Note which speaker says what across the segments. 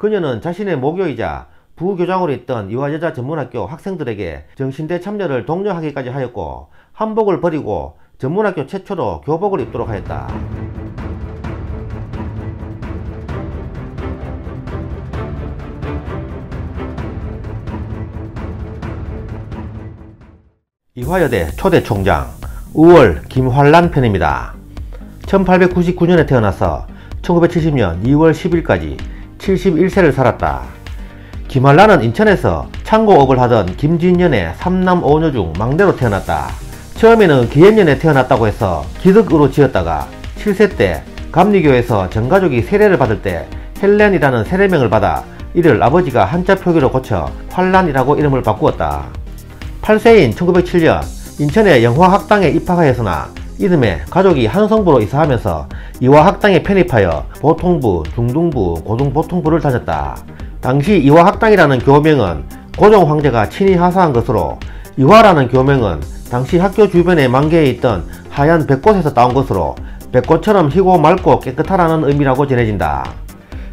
Speaker 1: 그녀는 자신의 모교이자 부교장으로 있던 이화여자전문학교 학생들에게 정신대 참여를 독려하기까지 하였고, 한복을 버리고 전문학교 최초로 교복을 입도록 하였다. 이화여대 초대 총장 의월 김환란 편입니다. 1899년에 태어나서 1970년 2월 10일까지 71세를 살았다. 김환란은 인천에서 창고업을 하던 김진년의 3남 5녀 중 막내로 태어났다. 처음에는 기현년에 태어났다고 해서 기득으로 지었다가 7세 때 감리교에서 전가족이 세례를 받을 때 헬렌이라는 세례명을 받아 이를 아버지가 한자 표기로 고쳐 환란이라고 이름을 바꾸었다. 8세인 1907년 인천의 영화학당에 입학하였으나 이듬해 가족이 한성부로 이사하면서 이화학당에 편입하여 보통부, 중등부, 고등보통부를 다녔다. 당시 이화학당이라는 교명은 고종 황제가 친히 하사한 것으로, 이화라는 교명은 당시 학교 주변에 만개해 있던 하얀 백꽃에서 따온 것으로 백꽃처럼 희고 맑고 깨끗하라는 의미라고 전해진다.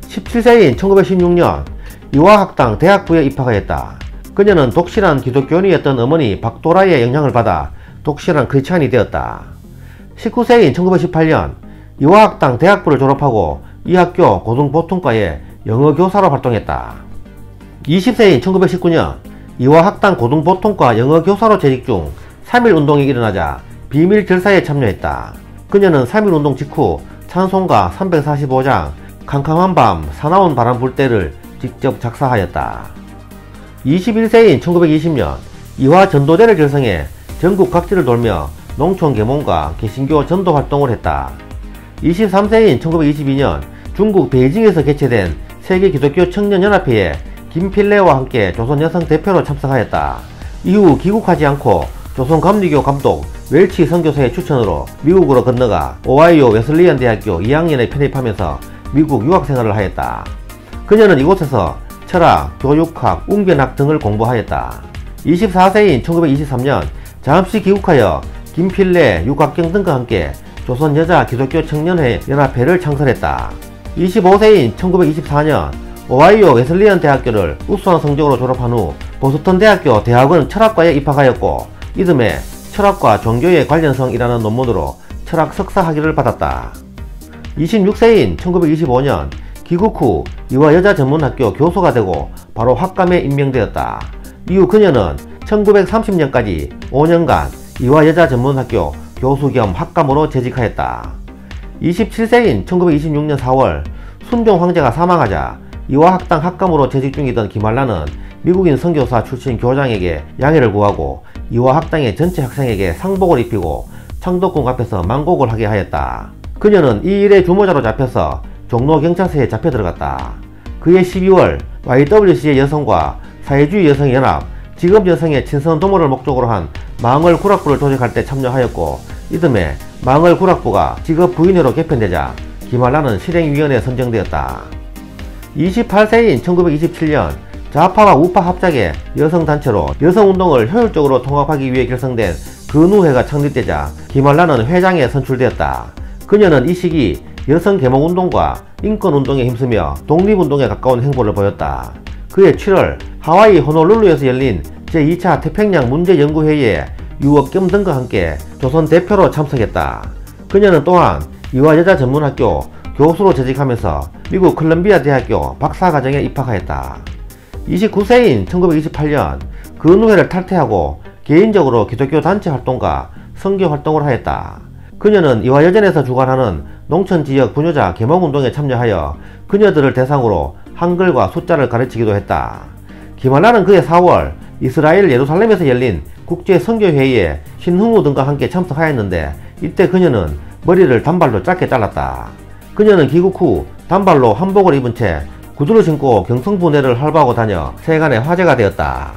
Speaker 1: 17세인 1916년 이화학당 대학부에 입학하였다. 그녀는 독실한 기독교인이었던 어머니 박도라의 영향을 받아 독실한 크리스찬이 되었다. 19세인 1918년 이화학당 대학부를 졸업하고 이 학교 고등보통과에 영어교사로 활동했다. 20세인 1919년 이화학당 고등보통과 영어교사로 재직 중 3.1운동이 일어나자 비밀절사에 참여했다. 그녀는 3.1운동 직후 찬송가 345장, 캄캄한 밤, 사나운 바람 불 때를 직접 작사하였다. 21세인 1920년 이화 전도대를 결성해 전국 각지를 돌며 농촌 계몽과 개신교 전도 활동을 했다. 23세인 1922년 중국 베이징에서 개최된 세계 기독교 청년연합회에 김필래와 함께 조선 여성 대표로 참석하였다. 이후 귀국하지 않고 조선 감리교 감독 웰치 선교사의 추천으로 미국으로 건너가 오하이오 웨슬리안 대학교 2학년에 편입하면서 미국 유학생활을 하였다. 그녀는 이곳에서 철학, 교육학, 웅변학 등을 공부하였다. 24세인 1923년 잠시 귀국하여 김필래, 육학경 등과 함께 조선 여자 기독교 청년회 연합회를 창설했다. 25세인 1924년 오하이오 웨슬리안 대학교를 우수한 성적으로 졸업한 후 보스턴 대학교 대학원 철학과에 입학하였고, 이듬해 철학과 종교의 관련성이라는 논문으로 철학 석사 학위를 받았다. 26세인 1925년 귀국 후 이화여자전문학교 교수가 되고 바로 학감에 임명되었다. 이후 그녀는 1930년까지 5년간 이화여자전문학교 교수 겸 학감으로 재직하였다. 27세인 1926년 4월 순종 황제가 사망하자 이화학당 학감으로 재직 중이던 김환란은 미국인 선교사 출신 교장에게 양해를 구하고 이화학당의 전체 학생에게 상복을 입히고 창덕궁 앞에서 만곡을 하게 하였다. 그녀는 이 일의 주모자로 잡혀서 종로경찰서에 잡혀 들어갔다. 그해 12월 YWCA 여성과 사회주의 여성연합, 직업여성의 친선도모를 목적으로 한 망월구락부를 조직할 때 참여하였고, 이듬해 망월구락부가 직업부인회로 개편되자 김환란은 실행위원회에 선정되었다. 28세인 1927년 좌파와 우파 합작의 여성단체로 여성운동을 효율적으로 통합하기 위해 결성된 근우회가 창립되자 김환란은 회장에 선출되었다. 그녀는 이 시기 여성계몽운동과 인권운동에 힘쓰며 독립운동에 가까운 행보를 보였다. 그해 7월 하와이 호놀룰루에서 열린 제2차 태평양 문제연구회의에 유억겸 등과 함께 조선 대표로 참석했다. 그녀는 또한 이화여자전문학교 교수로 재직하면서 미국 컬럼비아 대학교 박사과정에 입학하였다. 29세인 1928년 근우회를 탈퇴하고 개인적으로 기독교 단체 활동과 선교 활동을 하였다. 그녀는 이화여전에서 주관하는 농촌지역 부녀자 계몽운동에 참여하여 그녀들을 대상으로 한글과 숫자를 가르치기도 했다. 김환란은 그해 4월 이스라엘 예루살렘에서 열린 국제선교회의에 신흥우 등과 함께 참석하였는데, 이때 그녀는 머리를 단발로 짧게 잘랐다. 그녀는 귀국 후 단발로 한복을 입은 채 구두를 신고 경성부내를 활보하고 다녀 세간의 화제가 되었다.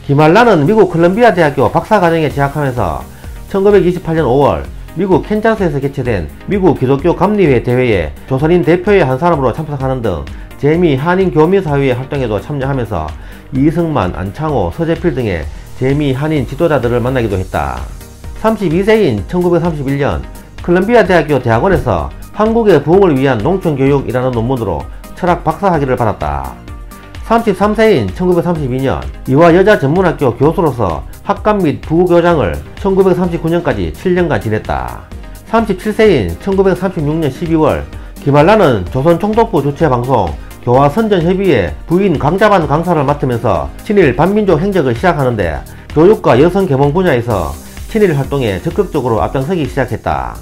Speaker 1: 김환란은 미국 컬럼비아 대학교 박사과정에 재학하면서 1928년 5월 미국 캔자스에서 개최된 미국 기독교 감리회 대회에 조선인 대표의 한 사람으로 참석하는 등 재미 한인 교민사회의 활동에도 참여하면서 이승만, 안창호, 서재필 등의 재미 한인 지도자들을 만나기도 했다. 32세인 1931년 컬럼비아 대학교 대학원에서 한국의 부흥을 위한 농촌교육이라는 논문으로 철학 박사학위를 받았다. 33세인 1932년 이화 여자전문학교 교수로서 학감 및 부교장을 1939년까지 7년간 지냈다. 37세인 1936년 12월 김한란은 조선총독부 주최방송 교화선전협의회 부인 강자반 강사를 맡으면서 친일 반민족 행적을 시작하는데 교육과 여성 계몽 분야에서 친일 활동에 적극적으로 앞장서기 시작했다.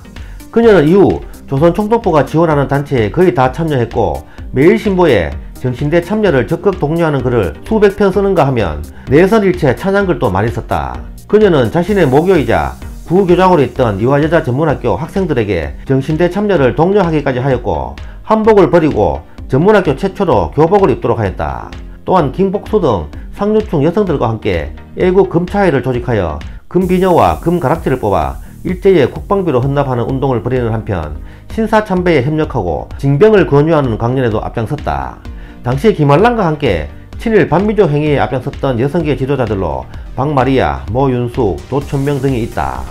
Speaker 1: 그녀는 이후 조선총독부가 지원하는 단체에 거의 다 참여했고 매일신보에 정신대 참여를 적극 독려하는 글을 수백 편 쓰는가 하면 내선일체 찬양글도 많이 썼다. 그녀는 자신의 모교이자 부교장으로 있던 이화여자전문학교 학생들에게 정신대 참여를 독려하기까지 하였고 한복을 버리고 전문학교 최초로 교복을 입도록 하였다. 또한 김복수 등 상류층 여성들과 함께 애국 금차회를 조직하여 금비녀와 금가락지를 뽑아 일제의 국방비로 헌납하는 운동을 벌이는 한편 신사참배에 협력하고 징병을 권유하는 강연에도 앞장섰다. 당시 김한란과 함께 친일 반민족 행위에 앞장섰던 여성계 지도자들로 박마리아, 모윤숙, 도천명 등이 있다.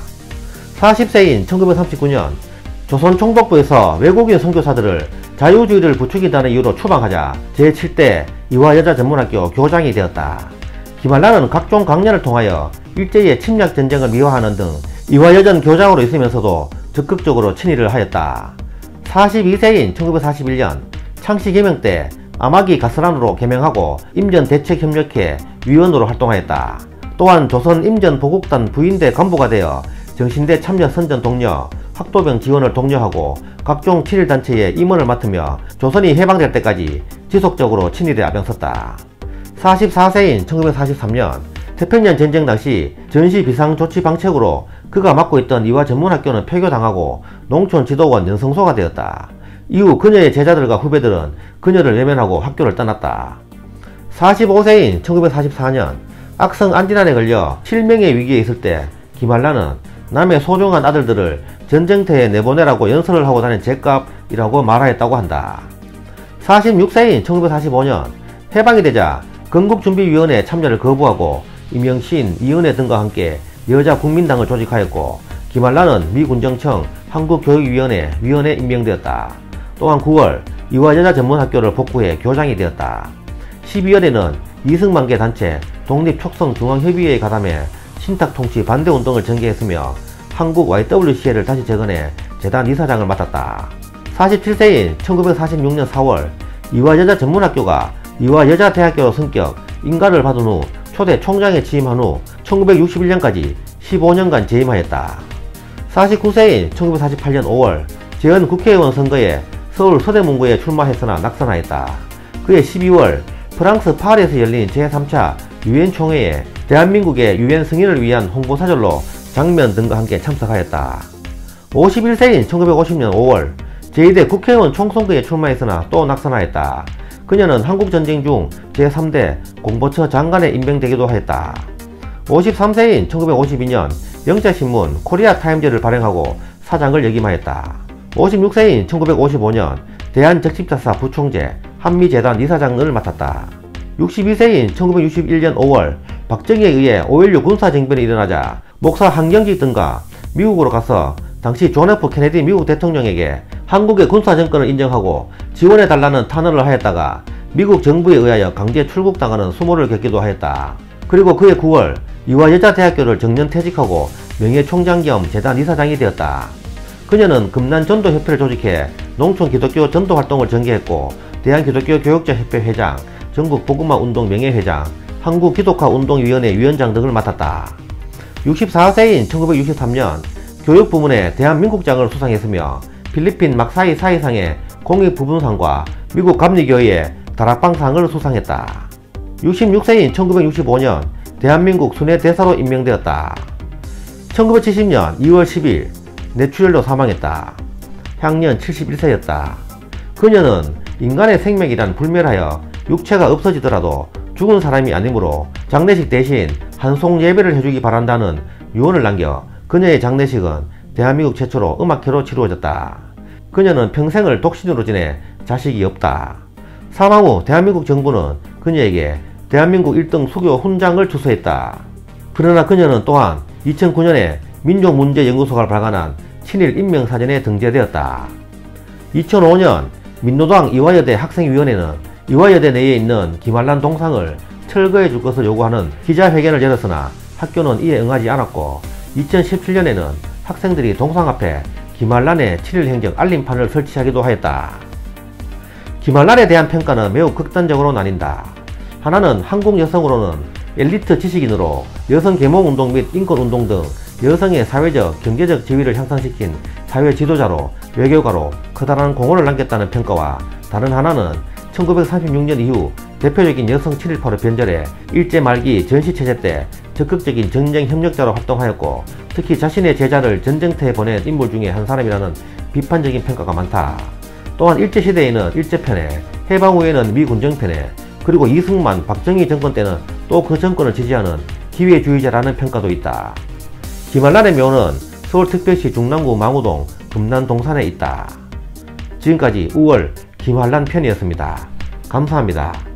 Speaker 1: 40세인 1939년 조선총독부에서 외국인 선교사들을 자유주의를 부추긴다는 이유로 추방하자 제7대 이화여자전문학교 교장이 되었다. 김한란은 각종 강연을 통하여 일제의 침략전쟁을 미화하는 등 이화여전 교장으로 있으면서도 적극적으로 친일을 하였다. 42세인 1941년 창씨 개명 때 아마기 가스란으로 개명하고 임전대책협력회 위원으로 활동하였다. 또한 조선 임전보국단 부인대 간부가 되어 정신대 참여 선전 독려, 학도병 지원을 독려하고 각종 친일단체의 임원을 맡으며 조선이 해방될 때까지 지속적으로 친일에 앞장섰다. 44세인 1943년 태평양 전쟁 당시 전시 비상조치방책으로 그가 맡고 있던 이화전문학교는 폐교당하고 농촌지도원 연성소가 되었다. 이후 그녀의 제자들과 후배들은 그녀를 외면하고 학교를 떠났다. 45세인 1944년 악성 안진환에 걸려 실명의 위기에 있을 때 김한란은 남의 소중한 아들들을 전쟁터에 내보내라고 연설을 하고 다닌 죗값이라고 말하였다고 한다. 46세인 1945년 해방이 되자 건국준비위원회 참여를 거부하고 임영신, 이은혜 등과 함께 여자국민당을 조직하였고 김한란은 미군정청 한국교육위원회 위원에 임명되었다. 또한 9월 이화여자전문학교를 복구해 교장이 되었다. 12월에는 이승만계 단체 독립촉성중앙협의회에 가담해 신탁통치 반대운동을 전개했으며 한국 YWCA를 다시 재건해 재단 이사장을 맡았다. 47세인 1946년 4월 이화여자전문학교가 이화여자대학교로 승격, 인가를 받은 후 초대 총장에 취임한 후 1961년까지 15년간 재임하였다. 49세인 1948년 5월 재헌 국회의원 선거에 서울 서대문구에 출마했으나 낙선하였다. 그해 12월 프랑스 파리에서 열린 제3차 유엔 총회에 대한민국의 유엔 승인을 위한 홍보사절로 장면 등과 함께 참석하였다. 51세인 1950년 5월 제2대 국회의원 총선거에 출마했으나 또 낙선하였다. 그녀는 한국전쟁 중 제3대 공보처 장관에 임명되기도 하였다. 53세인 1952년 영자신문 코리아타임즈를 발행하고 사장을 역임하였다. 56세인 1955년 대한적십자사 부총재 한미재단 이사장을 맡았다. 62세인 1961년 5월 박정희에 의해 5.16 군사정변이 일어나자 목사 한경직 등과 미국으로 가서 당시 존 F 케네디 미국 대통령에게 한국의 군사정권을 인정하고 지원해달라는 탄원을 하였다가 미국 정부에 의하여 강제 출국당하는 수모를 겪기도 하였다. 그리고 그해 9월 이화여자대학교를 정년퇴직하고 명예총장 겸 재단 이사장이 되었다. 그녀는 금난전도협회를 조직해 농촌 기독교 전도활동을 전개했고 대한기독교 교육자협회 회장, 전국복음화운동 명예회장, 한국기독화운동위원회 위원장 등을 맡았다. 64세인 1963년 교육부문의 대한민국장을 수상했으며 필리핀 막사이 사이상의 공익부분상과 미국 감리교회의 다락방상을 수상했다. 66세인 1965년 대한민국 순회대사로 임명되었다. 1970년 2월 10일 뇌출혈로 사망했다. 향년 71세였다. 그녀는 인간의 생명이란 불멸하여 육체가 없어지더라도 죽은 사람이 아니므로 장례식 대신 한송 예배를 해주기 바란다는 유언을 남겨 그녀의 장례식은 대한민국 최초로 음악회로 치루어졌다. 그녀는 평생을 독신으로 지내 자식이 없다. 사망 후 대한민국 정부는 그녀에게 대한민국 1등 수교 훈장을 주소했다. 그러나 그녀는 또한 2009년에 민족문제연구소가 발간한 친일 인명사전에 등재되었다. 2005년 민노당 이화여대 학생위원회는 이화여대 내에 있는 김한란 동상을 철거해 줄 것을 요구하는 기자회견을 열었으나 학교는 이에 응하지 않았고 2017년에는 학생들이 동상 앞에 김한란의 7일 행적 알림판을 설치하기도 하였다. 김한란에 대한 평가는 매우 극단적으로 나뉜다. 하나는 한국 여성으로는 엘리트 지식인으로 여성 계몽운동 및 인권운동 등 여성의 사회적, 경제적 지위를 향상시킨 사회 지도자로 외교가로 커다란 공헌을 남겼다는 평가와 다른 하나는 1936년 이후 대표적인 여성 친일파로 변절해 일제 말기 전시체제 때 적극적인 전쟁 협력자로 활동하였고 특히 자신의 제자를 전쟁터에 보낸 인물 중에 한 사람이라는 비판적인 평가가 많다. 또한 일제시대에는 일제편에, 해방 후에는 미군정편에, 그리고 이승만, 박정희 정권 때는 또 그 정권을 지지하는 기회주의자라는 평가도 있다. 김한란의 묘는 서울특별시 중랑구 망우동 금난동산에 있다. 지금까지 5월 김한란 편이었습니다. 감사합니다.